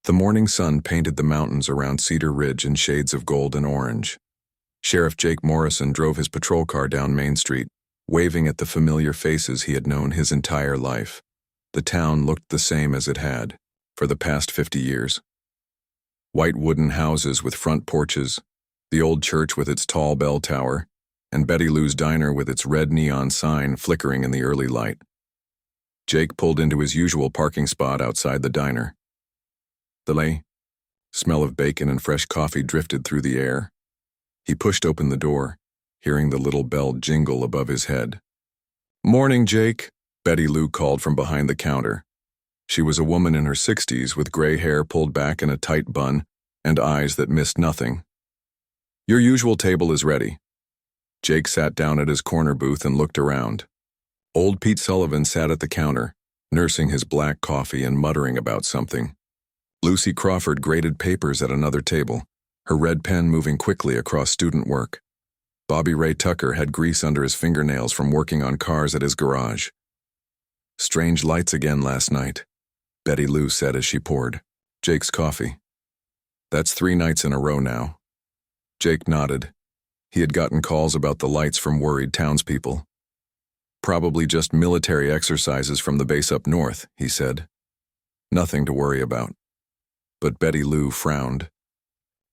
The morning sun painted the mountains around Cedar Ridge in shades of gold and orange. Sheriff Jake Morrison drove his patrol car down Main Street, waving at the familiar faces he had known his entire life. The town looked the same as it had for the past 50 years. White wooden houses with front porches, the old church with its tall bell tower, and Betty Lou's diner with its red neon sign flickering in the early light. Jake pulled into his usual parking spot outside the diner. The smell of bacon and fresh coffee drifted through the air. He pushed open the door, hearing the little bell jingle above his head. "Morning, Jake," Betty Lou called from behind the counter. She was a woman in her 60s with gray hair pulled back in a tight bun and eyes that missed nothing. "Your usual table is ready." Jake sat down at his corner booth and looked around. Old Pete Sullivan sat at the counter, nursing his black coffee and muttering about something. Lucy Crawford graded papers at another table, her red pen moving quickly across student work. Bobby Ray Tucker had grease under his fingernails from working on cars at his garage. "Strange lights again last night," Betty Lou said as she poured Jake's coffee. "That's 3 nights in a row now." Jake nodded. He had gotten calls about the lights from worried townspeople. "Probably just military exercises from the base up north," he said. "Nothing to worry about." But Betty Lou frowned.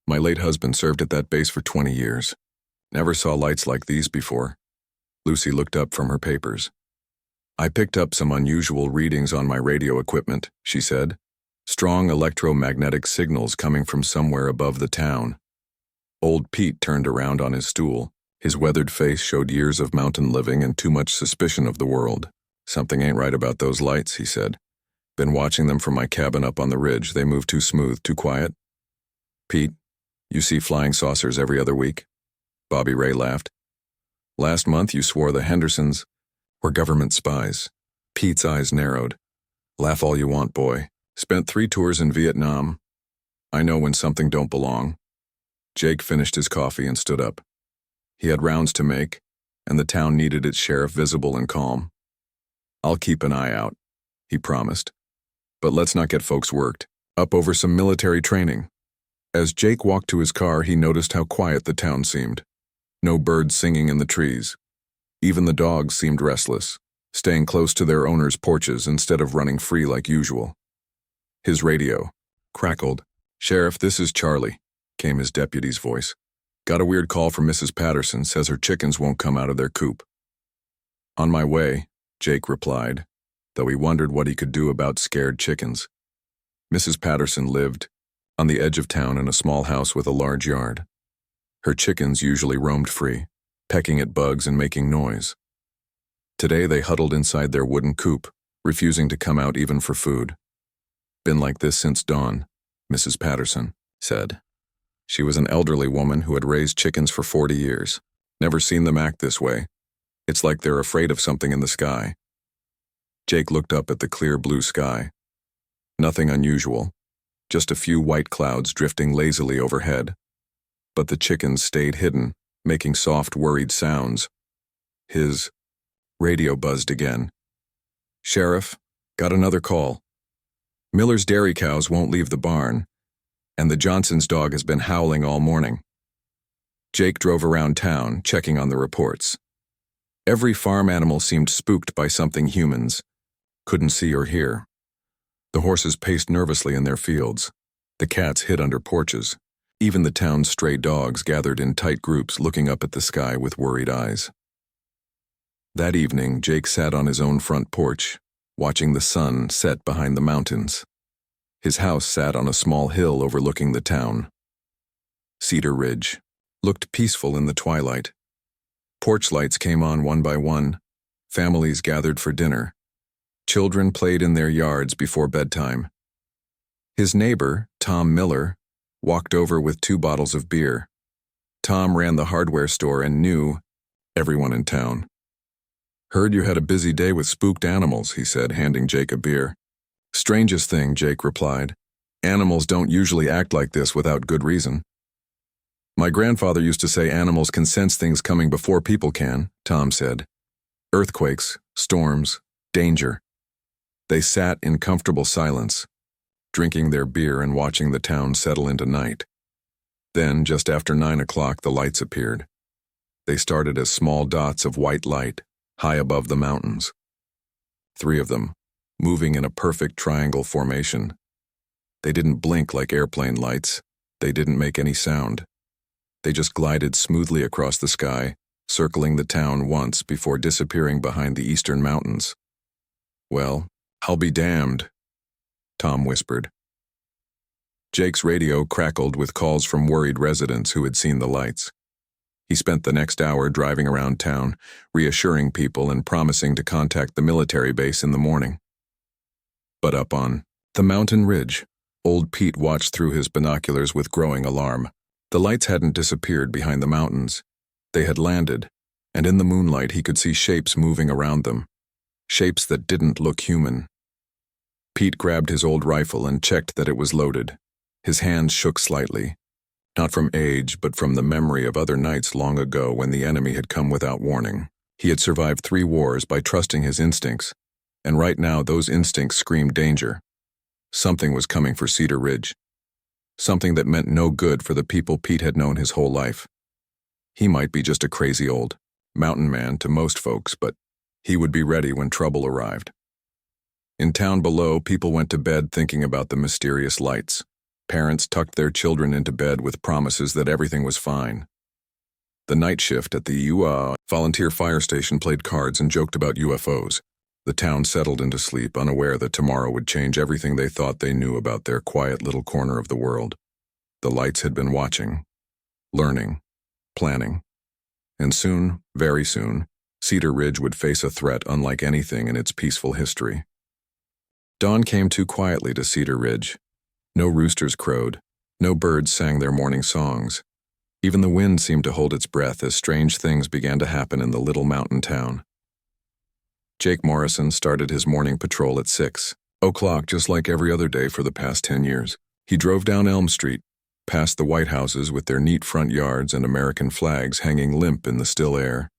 "My late husband served at that base for 20 years. Never saw lights like these before." Lucy looked up from her papers. "I picked up some unusual readings on my radio equipment," she said. "Strong electromagnetic signals coming from somewhere above the town." Old Pete turned around on his stool. His weathered face showed years of mountain living and too much suspicion of the world. "Something ain't right about those lights," he said. "Been watching them from my cabin up on the ridge. They move too smooth, too quiet." "Pete, you see flying saucers every other week?" Bobby Ray laughed. "Last month you swore the Hendersons were government spies." Pete's eyes narrowed. "Laugh all you want, boy. Spent 3 tours in Vietnam. I know when something don't belong." Jake finished his coffee and stood up. He had rounds to make, and the town needed its sheriff visible and calm. "I'll keep an eye out," he promised. "But let's not get folks worked up over some military training." As Jake walked to his car, he noticed how quiet the town seemed. No birds singing in the trees. Even the dogs seemed restless, staying close to their owners' porches instead of running free like usual. His radio crackled. "Sheriff, this is Charlie," came his deputy's voice. "Got a weird call from Mrs. Patterson, says her chickens won't come out of their coop." "On my way," Jake replied, though he wondered what he could do about scared chickens. Mrs. Patterson lived on the edge of town in a small house with a large yard. Her chickens usually roamed free, pecking at bugs and making noise. Today they huddled inside their wooden coop, refusing to come out even for food. "Been like this since dawn," Mrs. Patterson said. She was an elderly woman who had raised chickens for 40 years. "Never seen them act this way. It's like they're afraid of something in the sky." Jake looked up at the clear blue sky. Nothing unusual, just a few white clouds drifting lazily overhead. But the chickens stayed hidden, making soft, worried sounds. His radio buzzed again. "Sheriff, got another call. Miller's dairy cows won't leave the barn, and the Johnson's dog has been howling all morning." Jake drove around town, checking on the reports. Every farm animal seemed spooked by something humans couldn't see or hear. The horses paced nervously in their fields. The cats hid under porches. Even the town's stray dogs gathered in tight groups looking up at the sky with worried eyes. That evening, Jake sat on his own front porch, watching the sun set behind the mountains. His house sat on a small hill overlooking the town. Cedar Ridge looked peaceful in the twilight. Porch lights came on one by one. Families gathered for dinner. Children played in their yards before bedtime. His neighbor, Tom Miller, walked over with 2 bottles of beer. Tom ran the hardware store and knew everyone in town. "Heard you had a busy day with spooked animals," he said, handing Jake a beer. "Strangest thing," Jake replied. "Animals don't usually act like this without good reason." "My grandfather used to say animals can sense things coming before people can," Tom said. "Earthquakes, storms, danger." They sat in comfortable silence. drinking their beer and watching the town settle into night. Then, just after 9 o'clock, the lights appeared. They started as small dots of white light, high above the mountains. 3 of them, moving in a perfect triangle formation. They didn't blink like airplane lights. They didn't make any sound. They just glided smoothly across the sky, circling the town once before disappearing behind the eastern mountains. "Well, I'll be damned," Tom whispered. Jake's radio crackled with calls from worried residents who had seen the lights. He spent the next hour driving around town, reassuring people and promising to contact the military base in the morning. But up on the mountain ridge, old Pete watched through his binoculars with growing alarm. The lights hadn't disappeared behind the mountains. They had landed, and in the moonlight he could see shapes moving around them. Shapes that didn't look human. Pete grabbed his old rifle and checked that it was loaded. His hands shook slightly. Not from age, but from the memory of other nights long ago when the enemy had come without warning. He had survived 3 wars by trusting his instincts, and right now those instincts screamed danger. Something was coming for Cedar Ridge. Something that meant no good for the people Pete had known his whole life. He might be just a crazy old mountain man to most folks, but he would be ready when trouble arrived. In town below, people went to bed thinking about the mysterious lights. Parents tucked their children into bed with promises that everything was fine. The night shift at the volunteer fire station played cards and joked about UFOs. The town settled into sleep, unaware that tomorrow would change everything they thought they knew about their quiet little corner of the world. The lights had been watching, learning, planning. And soon, very soon, Cedar Ridge would face a threat unlike anything in its peaceful history. Dawn came too quietly to Cedar Ridge. No roosters crowed, no birds sang their morning songs. Even the wind seemed to hold its breath as strange things began to happen in the little mountain town. Jake Morrison started his morning patrol at 6 o'clock, just like every other day for the past 10 years. He drove down Elm Street, past the White Houses with their neat front yards and American flags hanging limp in the still air.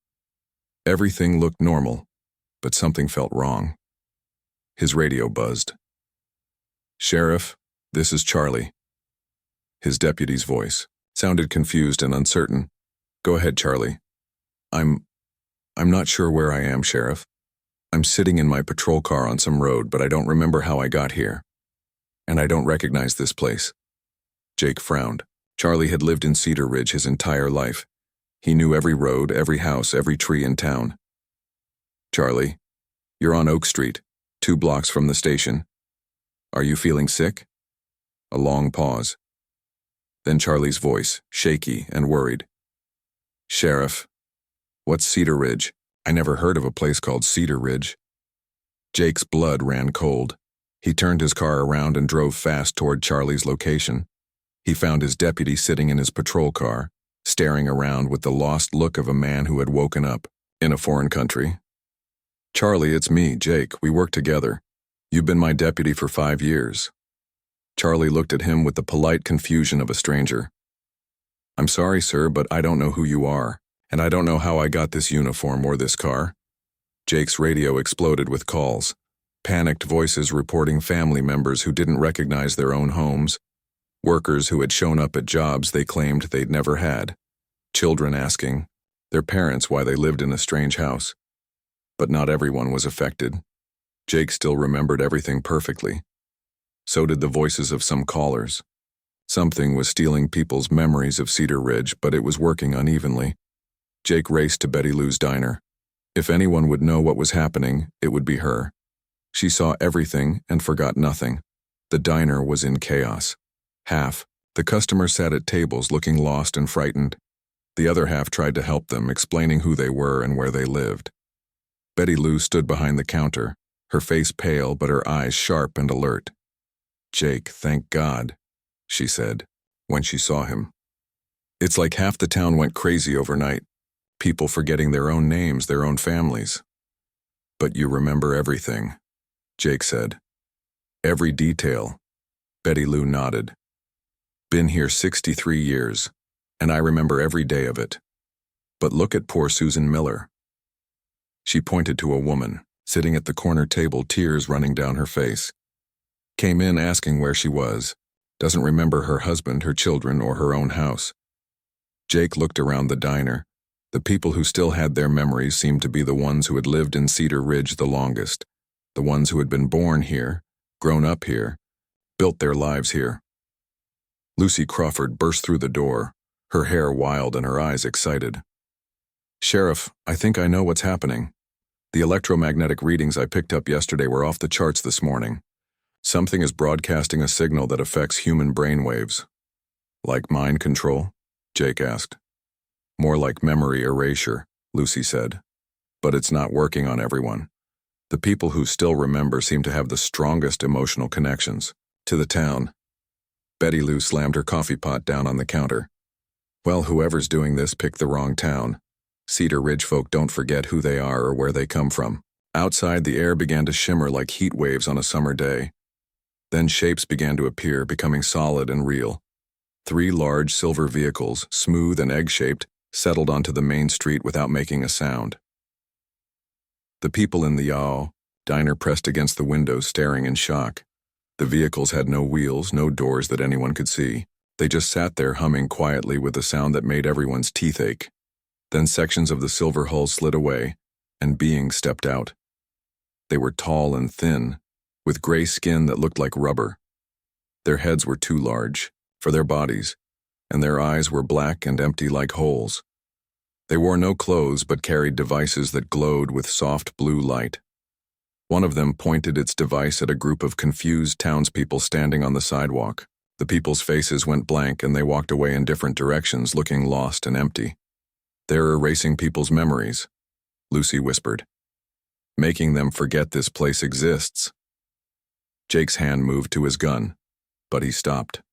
Everything looked normal, but something felt wrong. His radio buzzed. "Sheriff, this is Charlie." His deputy's voice sounded confused and uncertain. "Go ahead, Charlie." I'm not sure where I am, Sheriff. I'm sitting in my patrol car on some road, but I don't remember how I got here. And I don't recognize this place." Jake frowned. Charlie had lived in Cedar Ridge his entire life. He knew every road, every house, every tree in town. "Charlie, you're on Oak Street, 2 blocks from the station. Are you feeling sick?" A long pause. Then Charlie's voice, shaky and worried. "Sheriff, what's Cedar Ridge? I never heard of a place called Cedar Ridge." Jake's blood ran cold. He turned his car around and drove fast toward Charlie's location. He found his deputy sitting in his patrol car, staring around with the lost look of a man who had woken up in a foreign country. "Charlie, it's me, Jake. We work together. You've been my deputy for 5 years. Charlie looked at him with the polite confusion of a stranger. "I'm sorry, sir, but I don't know who you are, and I don't know how I got this uniform or this car." Jake's radio exploded with calls. Panicked voices reporting family members who didn't recognize their own homes, workers who had shown up at jobs they claimed they'd never had, children asking their parents why they lived in a strange house. But not everyone was affected. Jake still remembered everything perfectly. So did the voices of some callers. Something was stealing people's memories of Cedar Ridge, but it was working unevenly. Jake raced to Betty Lou's diner. If anyone would know what was happening, it would be her. She saw everything and forgot nothing. The diner was in chaos. Half, the customers sat at tables looking lost and frightened. The other half tried to help them, explaining who they were and where they lived. Betty Lou stood behind the counter, her face pale but her eyes sharp and alert. "Jake, thank God," she said, when she saw him. "It's like half the town went crazy overnight, people forgetting their own names, their own families." "But you remember everything," Jake said. "Every detail." Betty Lou nodded. "Been here 63 years, and I remember every day of it. But look at poor Susan Miller." She pointed to a woman, sitting at the corner table, tears running down her face. Came in asking where she was. Doesn't remember her husband, her children, or her own house. Jake looked around the diner. The people who still had their memories seemed to be the ones who had lived in Cedar Ridge the longest, the ones who had been born here, grown up here, built their lives here. Lucy Crawford burst through the door, her hair wild and her eyes excited. "Sheriff, I think I know what's happening. The electromagnetic readings I picked up yesterday were off the charts this morning. Something is broadcasting a signal that affects human brainwaves." "Like mind control?" Jake asked. "More like memory erasure," Lucy said. "But it's not working on everyone. The people who still remember seem to have the strongest emotional connections to the town." Betty Lou slammed her coffee pot down on the counter. "Well, whoever's doing this picked the wrong town. Cedar Ridge folk don't forget who they are or where they come from." Outside, the air began to shimmer like heat waves on a summer day. Then shapes began to appear, becoming solid and real. 3 large silver vehicles, smooth and egg-shaped, settled onto the main street without making a sound. The people in the Yao diner pressed against the window, staring in shock. The vehicles had no wheels, no doors that anyone could see. They just sat there humming quietly with a sound that made everyone's teeth ache. Then sections of the silver hull slid away, and beings stepped out. They were tall and thin, with gray skin that looked like rubber. Their heads were too large for their bodies, and their eyes were black and empty like holes. They wore no clothes but carried devices that glowed with soft blue light. One of them pointed its device at a group of confused townspeople standing on the sidewalk. The people's faces went blank and they walked away in different directions, looking lost and empty. "They're erasing people's memories," Lucy whispered. "Making them forget this place exists." Jake's hand moved to his gun, but he stopped.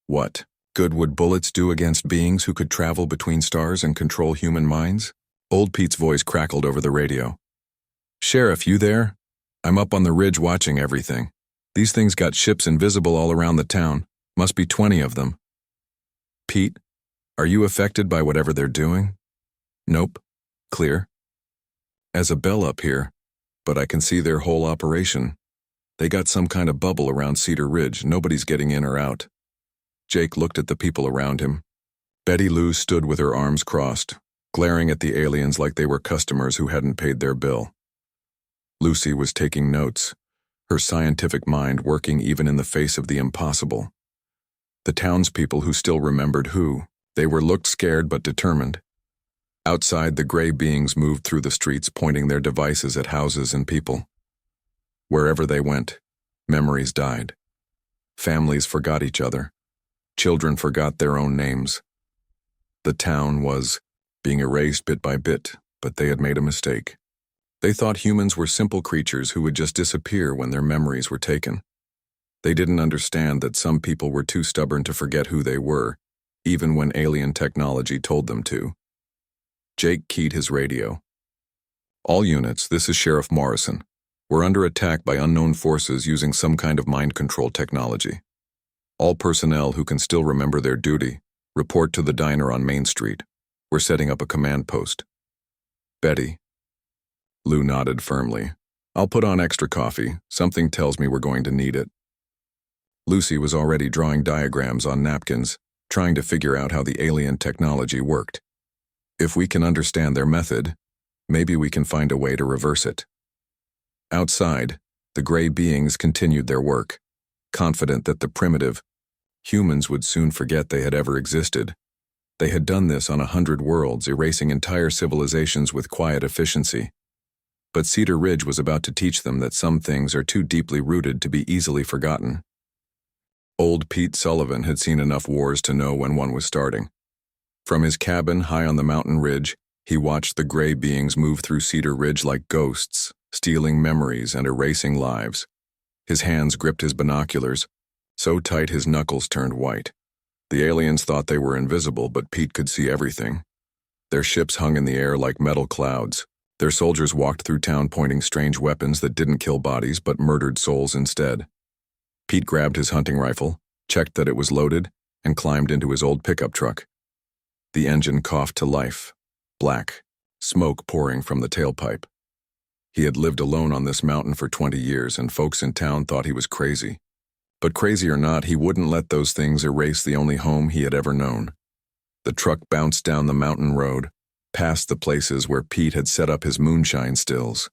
"What good would bullets do against beings who could travel between stars and control human minds?" Old Pete's voice crackled over the radio. "Sheriff, you there? I'm up on the ridge watching everything. These things got ships invisible all around the town. Must be 20 of them." "Pete, are you affected by whatever they're doing?" "Nope. Clear. As a bell up here, but I can see their whole operation. They got some kind of bubble around Cedar Ridge. Nobody's getting in or out." Jake looked at the people around him. Betty Lou stood with her arms crossed, glaring at the aliens like they were customers who hadn't paid their bill. Lucy was taking notes, her scientific mind working even in the face of the impossible. The townspeople who still remembered they looked scared but determined. Outside, the gray beings moved through the streets, pointing their devices at houses and people. Wherever they went, memories died. Families forgot each other. Children forgot their own names. The town was being erased bit by bit, but they had made a mistake. They thought humans were simple creatures who would just disappear when their memories were taken. They didn't understand that some people were too stubborn to forget who they were, even when alien technology told them to. Jake keyed his radio. "All units, this is Sheriff Morrison. We're under attack by unknown forces using some kind of mind control technology. All personnel who can still remember their duty, report to the diner on Main Street. We're setting up a command post." "Betty." Lou nodded firmly. "I'll put on extra coffee. Something tells me we're going to need it." Lucy was already drawing diagrams on napkins, trying to figure out how the alien technology worked. If we can understand their method, maybe we can find a way to reverse it. Outside, the gray beings continued their work, confident that the primitive humans would soon forget they had ever existed. They had done this on 100 worlds, erasing entire civilizations with quiet efficiency. But Cedar Ridge was about to teach them that some things are too deeply rooted to be easily forgotten. Old Pete Sullivan had seen enough wars to know when one was starting. From his cabin high on the mountain ridge, he watched the gray beings move through Cedar Ridge like ghosts, stealing memories and erasing lives. His hands gripped his binoculars, so tight his knuckles turned white. The aliens thought they were invisible, but Pete could see everything. Their ships hung in the air like metal clouds. Their soldiers walked through town pointing strange weapons that didn't kill bodies but murdered souls instead. Pete grabbed his hunting rifle, checked that it was loaded, and climbed into his old pickup truck. The engine coughed to life, black, smoke pouring from the tailpipe. He had lived alone on this mountain for 20 years, and folks in town thought he was crazy. But crazy or not, he wouldn't let those things erase the only home he had ever known. The truck bounced down the mountain road, past the places where Pete had set up his moonshine stills.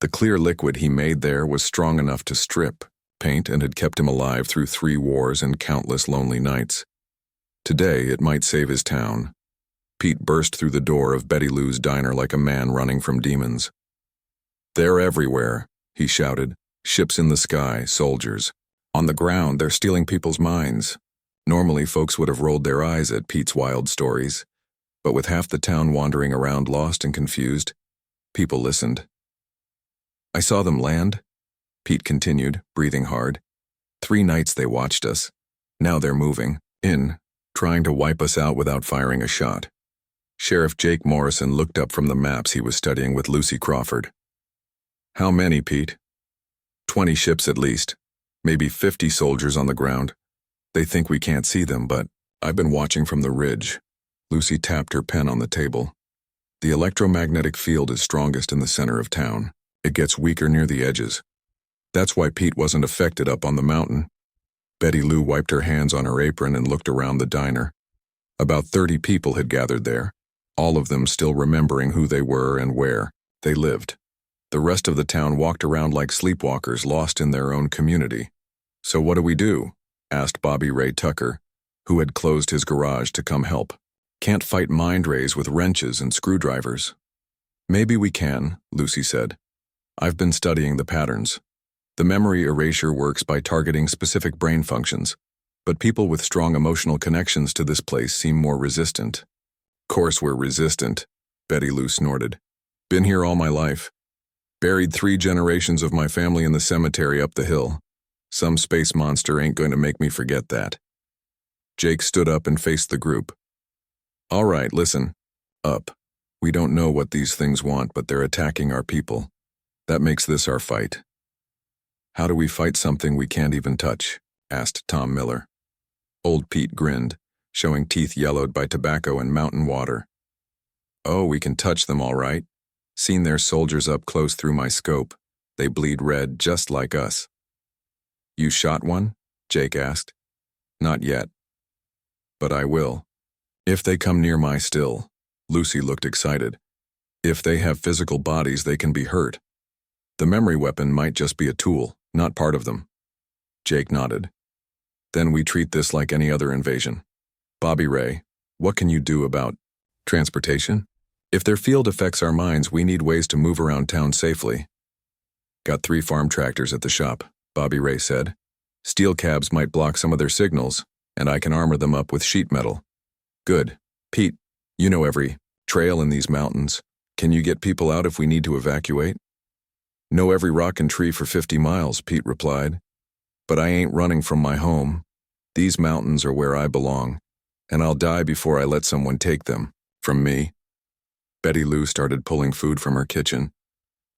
The clear liquid he made there was strong enough to strip paint and had kept him alive through 3 wars and countless lonely nights. Today, it might save his town. Pete burst through the door of Betty Lou's diner like a man running from demons. "They're everywhere," he shouted. "Ships in the sky, soldiers. On the ground, they're stealing people's minds." Normally, folks would have rolled their eyes at Pete's wild stories, but with half the town wandering around lost and confused, people listened. "I saw them land," Pete continued, breathing hard. 3 nights they watched us. Now they're moving in, trying to wipe us out without firing a shot. Sheriff Jake Morrison looked up from the maps he was studying with Lucy Crawford. "How many, Pete?" 20 ships at least. Maybe 50 soldiers on the ground. They think we can't see them, but I've been watching from the ridge." Lucy tapped her pen on the table. "The electromagnetic field is strongest in the center of town. It gets weaker near the edges. That's why Pete wasn't affected up on the mountain." Betty Lou wiped her hands on her apron and looked around the diner. About 30 people had gathered there, all of them still remembering who they were and where they lived. The rest of the town walked around like sleepwalkers lost in their own community. "So what do we do?" asked Bobby Ray Tucker, who had closed his garage to come help. "Can't fight mind rays with wrenches and screwdrivers." "Maybe we can," Lucy said. "I've been studying the patterns. The memory erasure works by targeting specific brain functions, but people with strong emotional connections to this place seem more resistant." "Course we're resistant," Betty Lou snorted. "Been here all my life. Buried 3 generations of my family in the cemetery up the hill. Some space monster ain't going to make me forget that." Jake stood up and faced the group. "All right, listen. Up. We don't know what these things want, but they're attacking our people. That makes this our fight." "How do we fight something we can't even touch?" asked Tom Miller. Old Pete grinned, showing teeth yellowed by tobacco and mountain water. "Oh, we can touch them all right. Seen their soldiers up close through my scope. They bleed red just like us." "You shot one?" Jake asked. "Not yet. But I will. If they come near my still." Lucy looked excited. "If they have physical bodies, they can be hurt. The memory weapon might just be a tool, not part of them." Jake nodded. "Then we treat this like any other invasion. Bobby Ray, what can you do about transportation? If their field affects our minds, we need ways to move around town safely." "Got 3 farm tractors at the shop," Bobby Ray said. "Steel cabs might block some of their signals, and I can armor them up with sheet metal." "Good. Pete, you know every trail in these mountains. Can you get people out if we need to evacuate?" "Know every rock and tree for 50 miles, Pete replied. "But I ain't running from my home. These mountains are where I belong, and I'll die before I let someone take them from me." Betty Lou started pulling food from her kitchen.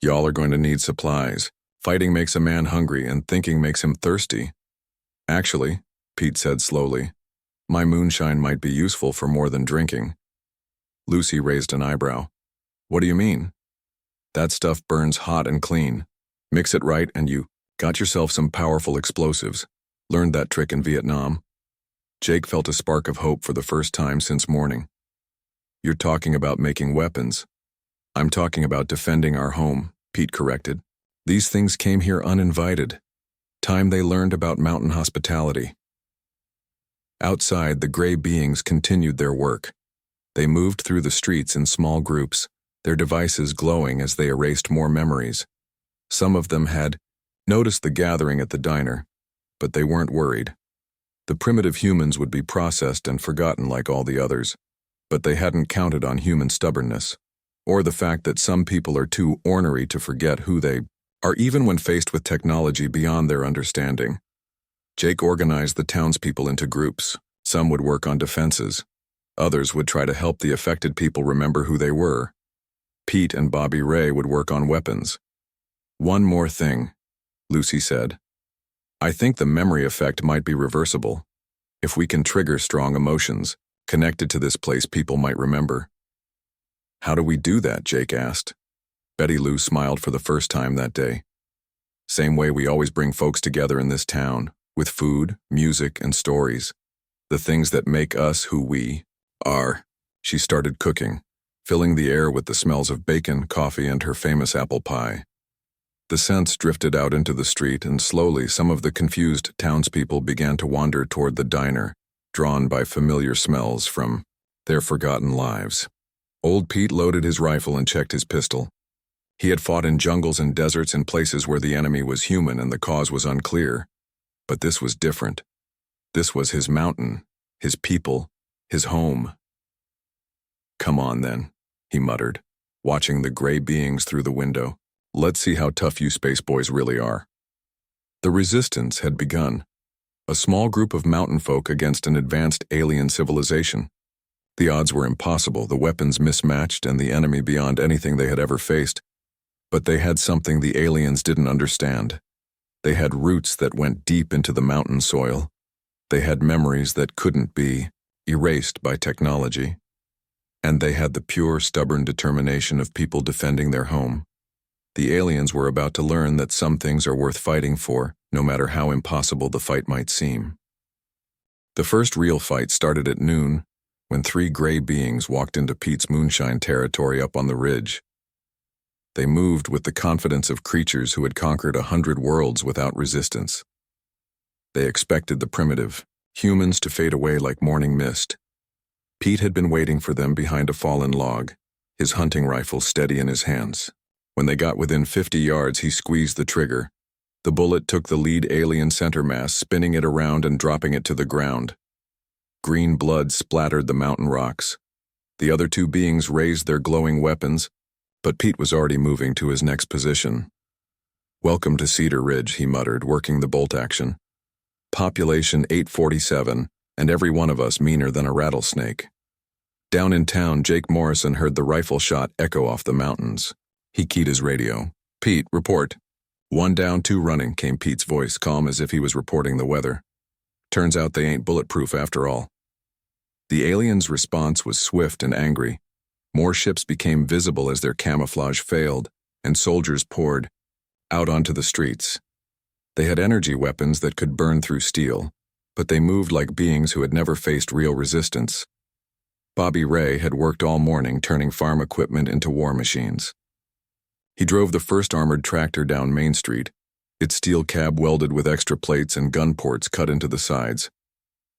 "Y'all are going to need supplies. Fighting makes a man hungry, and thinking makes him thirsty." "Actually," Pete said slowly, "my moonshine might be useful for more than drinking." Lucy raised an eyebrow. "What do you mean?" "That stuff burns hot and clean. Mix it right and you got yourself some powerful explosives. Learned that trick in Vietnam." Jake felt a spark of hope for the first time since morning. "You're talking about making weapons." "I'm talking about defending our home," Pete corrected. "These things came here uninvited. Time they learned about mountain hospitality." Outside, the gray beings continued their work. They moved through the streets in small groups, their devices glowing as they erased more memories. Some of them had noticed the gathering at the diner, but they weren't worried. The primitive humans would be processed and forgotten like all the others, but they hadn't counted on human stubbornness, or the fact that some people are too ornery to forget who they are even when faced with technology beyond their understanding. Jake organized the townspeople into groups. Some would work on defenses. Others would try to help the affected people remember who they were. Pete and Bobby Ray would work on weapons. "One more thing," Lucy said. "I think the memory effect might be reversible. If we can trigger strong emotions connected to this place people might remember." "How do we do that?" Jake asked. Betty Lou smiled for the first time that day. Same way we always bring folks together in this town, with food, music, and stories. The things that make us who we are. She started cooking, filling the air with the smells of bacon, coffee, and her famous apple pie. The scents drifted out into the street, and slowly some of the confused townspeople began to wander toward the diner, drawn by familiar smells from their forgotten lives. Old Pete loaded his rifle and checked his pistol. He had fought in jungles and deserts in places where the enemy was human and the cause was unclear. But this was different. This was his mountain, his people, his home. "Come on then," he muttered, watching the gray beings through the window. "Let's see how tough you space boys really are." The resistance had begun. A small group of mountain folk against an advanced alien civilization. The odds were impossible, the weapons mismatched, and the enemy beyond anything they had ever faced. But they had something the aliens didn't understand. They had roots that went deep into the mountain soil. They had memories that couldn't be erased by technology. And they had the pure, stubborn determination of people defending their home. The aliens were about to learn that some things are worth fighting for, no matter how impossible the fight might seem. The first real fight started at noon, when 3 gray beings walked into Pete's Moonshine territory up on the ridge. They moved with the confidence of creatures who had conquered 100 worlds without resistance. They expected the primitive, humans to fade away like morning mist. Pete had been waiting for them behind a fallen log, his hunting rifle steady in his hands. When they got within 50 yards, he squeezed the trigger. The bullet took the lead alien center mass, spinning it around and dropping it to the ground. Green blood splattered the mountain rocks. The other 2 beings raised their glowing weapons, but Pete was already moving to his next position. "Welcome to Cedar Ridge," he muttered, working the bolt action. "Population 847, and every one of us meaner than a rattlesnake." Down in town, Jake Morrison heard the rifle shot echo off the mountains. He keyed his radio. "Pete, report." "1 down, 2 running," came Pete's voice, calm as if he was reporting the weather. "Turns out they ain't bulletproof after all." The aliens' response was swift and angry. More ships became visible as their camouflage failed, and soldiers poured out onto the streets. They had energy weapons that could burn through steel, but they moved like beings who had never faced real resistance. Bobby Ray had worked all morning turning farm equipment into war machines. He drove the first armored tractor down Main Street, its steel cab welded with extra plates and gun ports cut into the sides.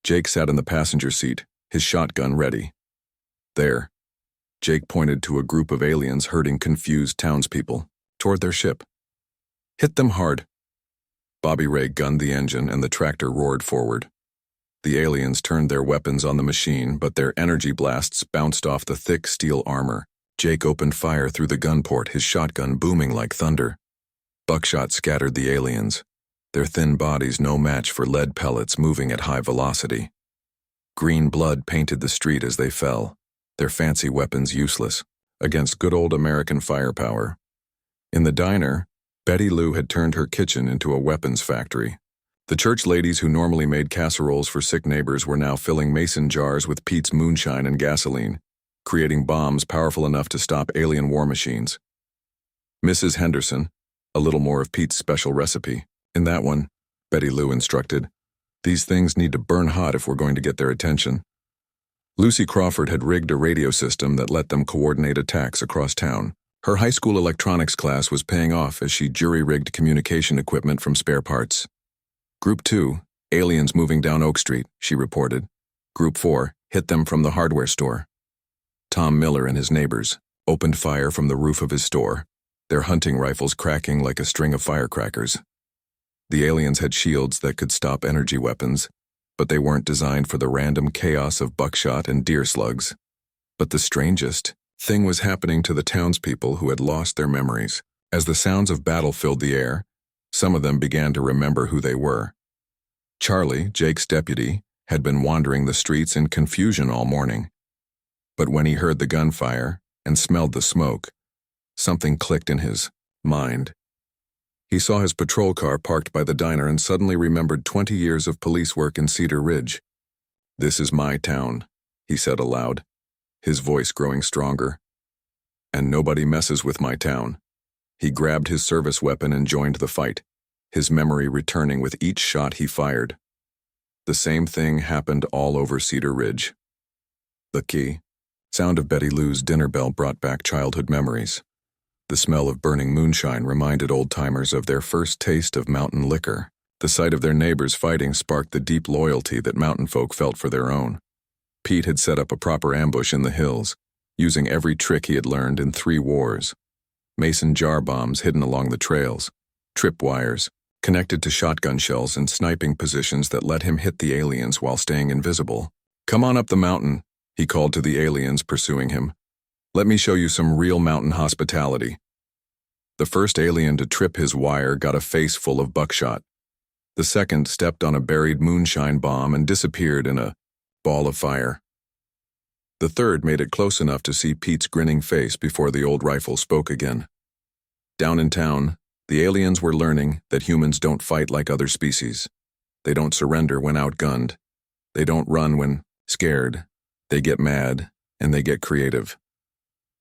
Jake sat in the passenger seat, his shotgun ready. "There." Jake pointed to a group of aliens herding confused townspeople toward their ship. "Hit them hard." Bobby Ray gunned the engine and the tractor roared forward. The aliens turned their weapons on the machine, but their energy blasts bounced off the thick steel armor. Jake opened fire through the gun port, his shotgun booming like thunder. Buckshot scattered the aliens, their thin bodies no match for lead pellets moving at high velocity. Green blood painted the street as they fell, their fancy weapons useless against good old American firepower. In the diner, Betty Lou had turned her kitchen into a weapons factory. The church ladies who normally made casseroles for sick neighbors were now filling mason jars with Pete's moonshine and gasoline, creating bombs powerful enough to stop alien war machines. "Mrs. Henderson, a little more of Pete's special recipe. In that one," Betty Lou instructed. "These things need to burn hot if we're going to get their attention." Lucy Crawford had rigged a radio system that let them coordinate attacks across town. Her high school electronics class was paying off as she jury-rigged communication equipment from spare parts. "Group 2, aliens moving down Oak Street," she reported. "Group 4, hit them from the hardware store." Tom Miller and his neighbors opened fire from the roof of his store, their hunting rifles cracking like a string of firecrackers. The aliens had shields that could stop energy weapons, but they weren't designed for the random chaos of buckshot and deer slugs. But the strangest thing was happening to the townspeople who had lost their memories. As the sounds of battle filled the air, some of them began to remember who they were. Charlie, Jake's deputy, had been wandering the streets in confusion all morning. But when he heard the gunfire and smelled the smoke, something clicked in his mind. He saw his patrol car parked by the diner and suddenly remembered 20 years of police work in Cedar Ridge. "This is my town," he said aloud, his voice growing stronger. "And nobody messes with my town." He grabbed his service weapon and joined the fight, his memory returning with each shot he fired. The same thing happened all over Cedar Ridge. The key. Sound of Betty Lou's dinner bell brought back childhood memories. The smell of burning moonshine reminded old-timers of their first taste of mountain liquor. The sight of their neighbors fighting sparked the deep loyalty that mountain folk felt for their own. Pete had set up a proper ambush in the hills, using every trick he had learned in 3 wars. Mason jar bombs hidden along the trails, tripwires, connected to shotgun shells and sniping positions that let him hit the aliens while staying invisible. "Come on up the mountain," he called to the aliens pursuing him. "Let me show you some real mountain hospitality." The first alien to trip his wire got a face full of buckshot. The second stepped on a buried moonshine bomb and disappeared in a ball of fire. The third made it close enough to see Pete's grinning face before the old rifle spoke again. Down in town, the aliens were learning that humans don't fight like other species. They don't surrender when outgunned. They don't run when scared. They get mad, and they get creative.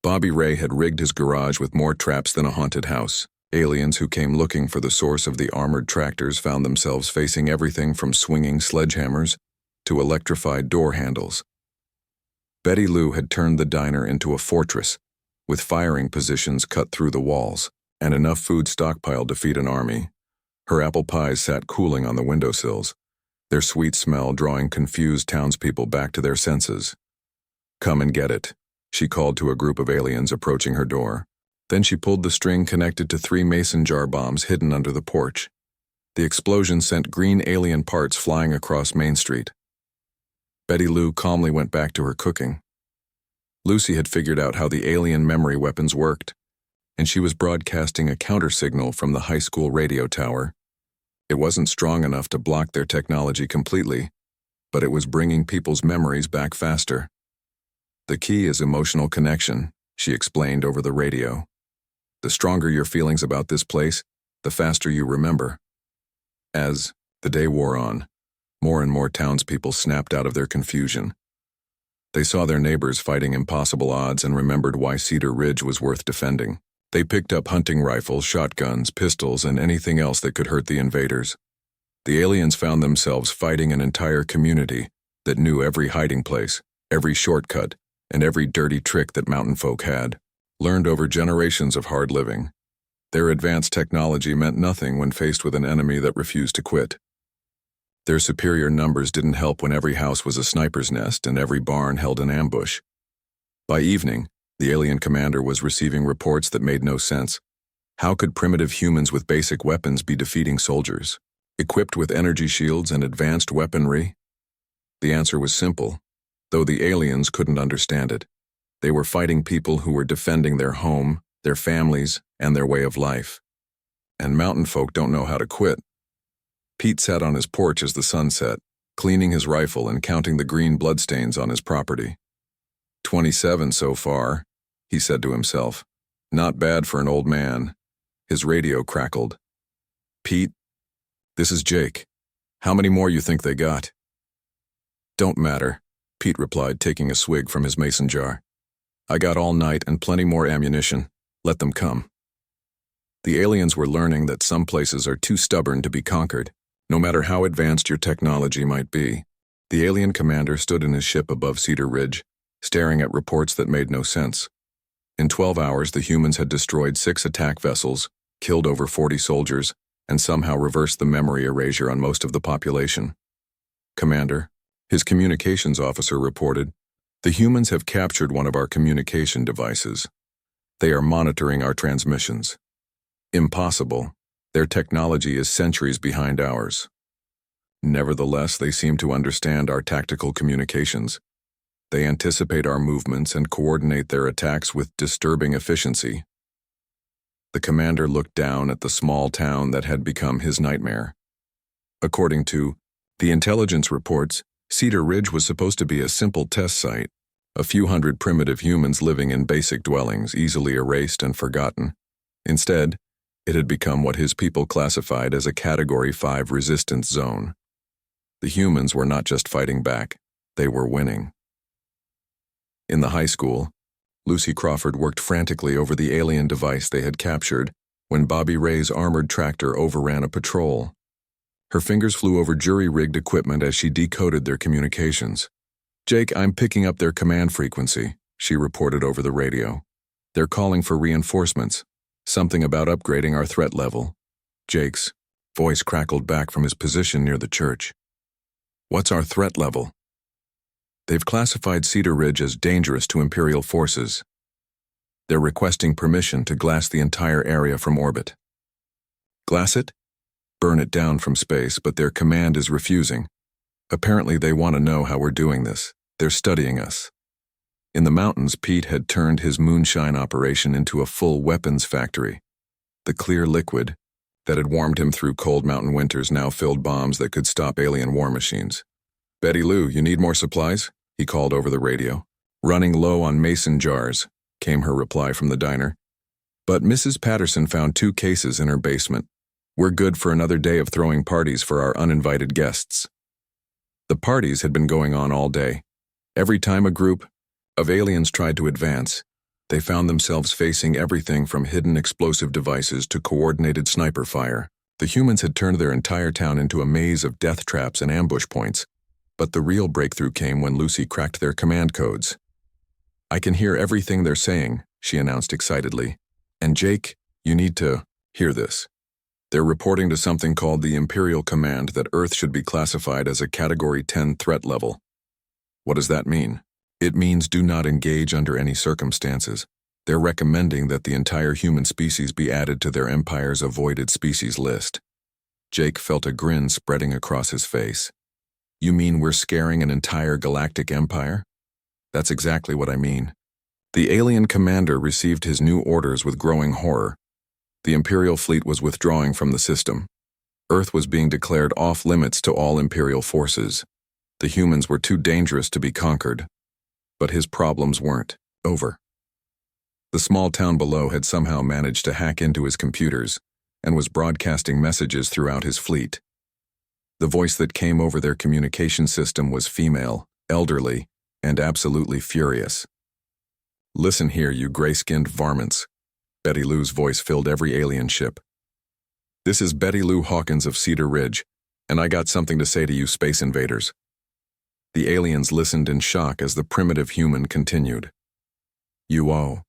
Bobby Ray had rigged his garage with more traps than a haunted house. Aliens who came looking for the source of the armored tractors found themselves facing everything from swinging sledgehammers to electrified door handles. Betty Lou had turned the diner into a fortress, with firing positions cut through the walls, and enough food stockpiled to feed an army. Her apple pies sat cooling on the windowsills, their sweet smell drawing confused townspeople back to their senses. "Come and get it," she called to a group of aliens approaching her door. Then she pulled the string connected to 3 mason jar bombs hidden under the porch. The explosion sent green alien parts flying across Main Street. Betty Lou calmly went back to her cooking. Lucy had figured out how the alien memory weapons worked, and she was broadcasting a counter-signal from the high school radio tower. It wasn't strong enough to block their technology completely, but it was bringing people's memories back faster. "The key is emotional connection," she explained over the radio. "The stronger your feelings about this place, the faster you remember." As the day wore on, more and more townspeople snapped out of their confusion. They saw their neighbors fighting impossible odds and remembered why Cedar Ridge was worth defending. They picked up hunting rifles, shotguns, pistols, and anything else that could hurt the invaders. The aliens found themselves fighting an entire community that knew every hiding place, every shortcut, and every dirty trick that mountain folk had, learned over generations of hard living. Their advanced technology meant nothing when faced with an enemy that refused to quit. Their superior numbers didn't help when every house was a sniper's nest and every barn held an ambush. By evening, the alien commander was receiving reports that made no sense. How could primitive humans with basic weapons be defeating soldiers, equipped with energy shields and advanced weaponry? The answer was simple, though the aliens couldn't understand it. They were fighting people who were defending their home, their families, and their way of life. And mountain folk don't know how to quit. Pete sat on his porch as the sun set, cleaning his rifle and counting the green bloodstains on his property. 27 so far, he said to himself. Not bad for an old man. His radio crackled. "Pete, this is Jake. How many more you think they got?" "Don't matter," Pete replied, taking a swig from his mason jar. "I got all night and plenty more ammunition. Let them come." The aliens were learning that some places are too stubborn to be conquered, no matter how advanced your technology might be. The alien commander stood in his ship above Cedar Ridge, staring at reports that made no sense. In 12 hours, the humans had destroyed 6 attack vessels, killed over 40 soldiers, and somehow reversed the memory erasure on most of the population. "Commander," his communications officer reported, "the humans have captured one of our communication devices. They are monitoring our transmissions." Impossible. Their technology is centuries behind ours. Nevertheless, they seem to understand our tactical communications. They anticipate our movements and coordinate their attacks with disturbing efficiency. The commander looked down at the small town that had become his nightmare. According to the intelligence reports, Cedar Ridge was supposed to be a simple test site, a few hundred primitive humans living in basic dwellings, easily erased and forgotten. Instead, it had become what his people classified as a Category 5 resistance zone. The humans were not just fighting back, they were winning. In the high school, Lucy Crawford worked frantically over the alien device they had captured, when Bobby Ray's armored tractor overran a patrol. Her fingers flew over jury-rigged equipment as she decoded their communications. "Jake, I'm picking up their command frequency," she reported over the radio. "They're calling for reinforcements. Something about upgrading our threat level." Jake's voice crackled back from his position near the church. "What's our threat level?" "They've classified Cedar Ridge as dangerous to Imperial forces. They're requesting permission to glass the entire area from orbit." "Glass it?" "Burn it down from space, but their command is refusing. Apparently they want to know how we're doing this. They're studying us." In the mountains, Pete had turned his Moonshine operation into a full weapons factory. The clear liquid that had warmed him through cold mountain winters now filled bombs that could stop alien war machines. "Betty Lou, you need more supplies?" he called over the radio. "Running low on mason jars," came her reply from the diner. But Mrs. Patterson found 2 cases in her basement. "We're good for another day of throwing parties for our uninvited guests." The parties had been going on all day. Every time a group of aliens tried to advance, they found themselves facing everything from hidden explosive devices to coordinated sniper fire. The humans had turned their entire town into a maze of death traps and ambush points. But the real breakthrough came when Lucy cracked their command codes. "I can hear everything they're saying," she announced excitedly. "And Jake, you need to hear this. They're reporting to something called the Imperial Command that Earth should be classified as a Category 10 threat level." "What does that mean?" "It means do not engage under any circumstances. They're recommending that the entire human species be added to their Empire's avoided species list." Jake felt a grin spreading across his face. "You mean we're scaring an entire galactic empire?" "That's exactly what I mean." The alien commander received his new orders with growing horror. The Imperial fleet was withdrawing from the system. Earth was being declared off-limits to all Imperial forces. The humans were too dangerous to be conquered. But his problems weren't over. The small town below had somehow managed to hack into his computers and was broadcasting messages throughout his fleet. The voice that came over their communication system was female, elderly, and absolutely furious. "Listen here, you gray-skinned varmints." Betty Lou's voice filled every alien ship. "This is Betty Lou Hawkins of Cedar Ridge, and I got something to say to you space invaders." The aliens listened in shock as the primitive human continued. "You all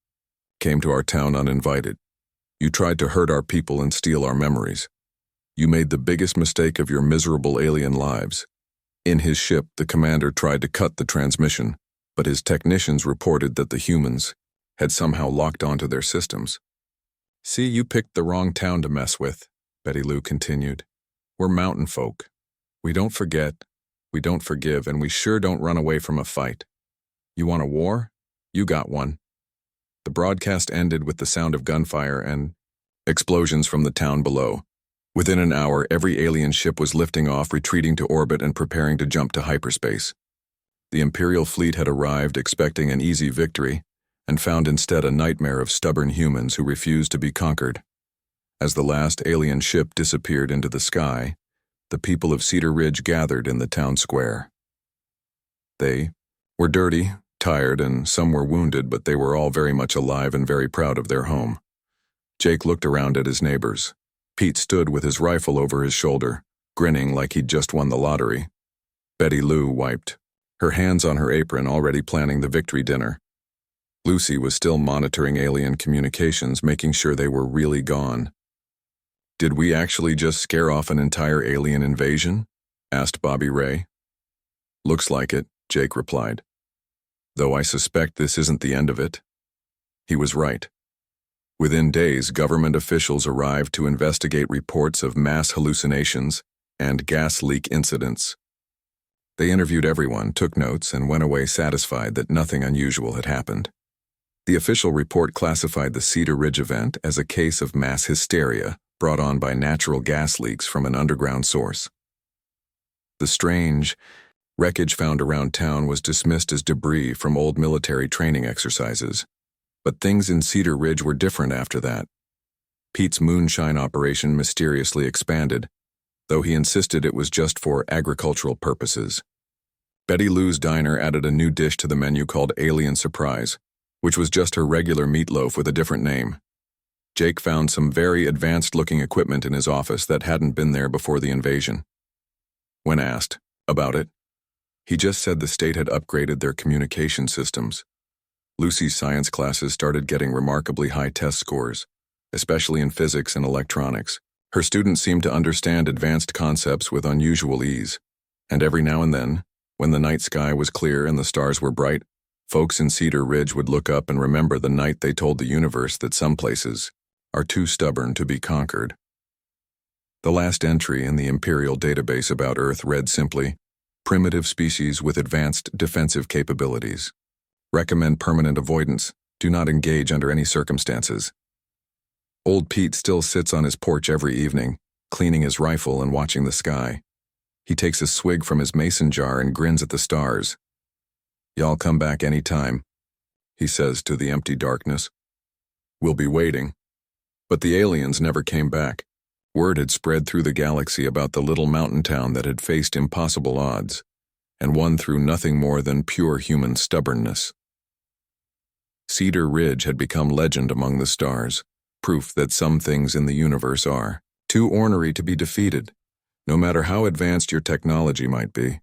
came to our town uninvited. You tried to hurt our people and steal our memories. You made the biggest mistake of your miserable alien lives." In his ship, the commander tried to cut the transmission, but his technicians reported that the humans had somehow locked onto their systems. "See, you picked the wrong town to mess with," Betty Lou continued. "We're mountain folk. We don't forget, we don't forgive, and we sure don't run away from a fight. You want a war? You got one." The broadcast ended with the sound of gunfire and explosions from the town below. Within an hour, every alien ship was lifting off, retreating to orbit, and preparing to jump to hyperspace. The Imperial fleet had arrived expecting an easy victory, and found instead a nightmare of stubborn humans who refused to be conquered. As the last alien ship disappeared into the sky, the people of Cedar Ridge gathered in the town square. They were dirty, tired, and some were wounded, but they were all very much alive and very proud of their home. Jake looked around at his neighbors. Pete stood with his rifle over his shoulder, grinning like he'd just won the lottery. Betty Lou wiped, her hands on her apron, already planning the victory dinner. Lucy was still monitoring alien communications, making sure they were really gone. "Did we actually just scare off an entire alien invasion?" asked Bobby Ray. "Looks like it," Jake replied. "Though I suspect this isn't the end of it." He was right. Within days, government officials arrived to investigate reports of mass hallucinations and gas leak incidents. They interviewed everyone, took notes, and went away satisfied that nothing unusual had happened. The official report classified the Cedar Ridge event as a case of mass hysteria brought on by natural gas leaks from an underground source. The strange wreckage found around town was dismissed as debris from old military training exercises. But things in Cedar Ridge were different after that. Pete's Moonshine operation mysteriously expanded, though he insisted it was just for agricultural purposes. Betty Lou's diner added a new dish to the menu called Alien Surprise, which was just her regular meatloaf with a different name. Jake found some very advanced-looking equipment in his office that hadn't been there before the invasion. When asked about it, he just said the state had upgraded their communication systems. Lucy's science classes started getting remarkably high test scores, especially in physics and electronics. Her students seemed to understand advanced concepts with unusual ease, and every now and then, when the night sky was clear and the stars were bright, folks in Cedar Ridge would look up and remember the night they told the universe that some places are too stubborn to be conquered. The last entry in the Imperial database about Earth read simply, "Primitive species with advanced defensive capabilities. Recommend permanent avoidance. Do not engage under any circumstances." Old Pete still sits on his porch every evening, cleaning his rifle and watching the sky. He takes a swig from his mason jar and grins at the stars. "Y'all come back any time," he says to the empty darkness. "We'll be waiting." But the aliens never came back. Word had spread through the galaxy about the little mountain town that had faced impossible odds, and won through nothing more than pure human stubbornness. Cedar Ridge had become legend among the stars, proof that some things in the universe are too ornery to be defeated, no matter how advanced your technology might be.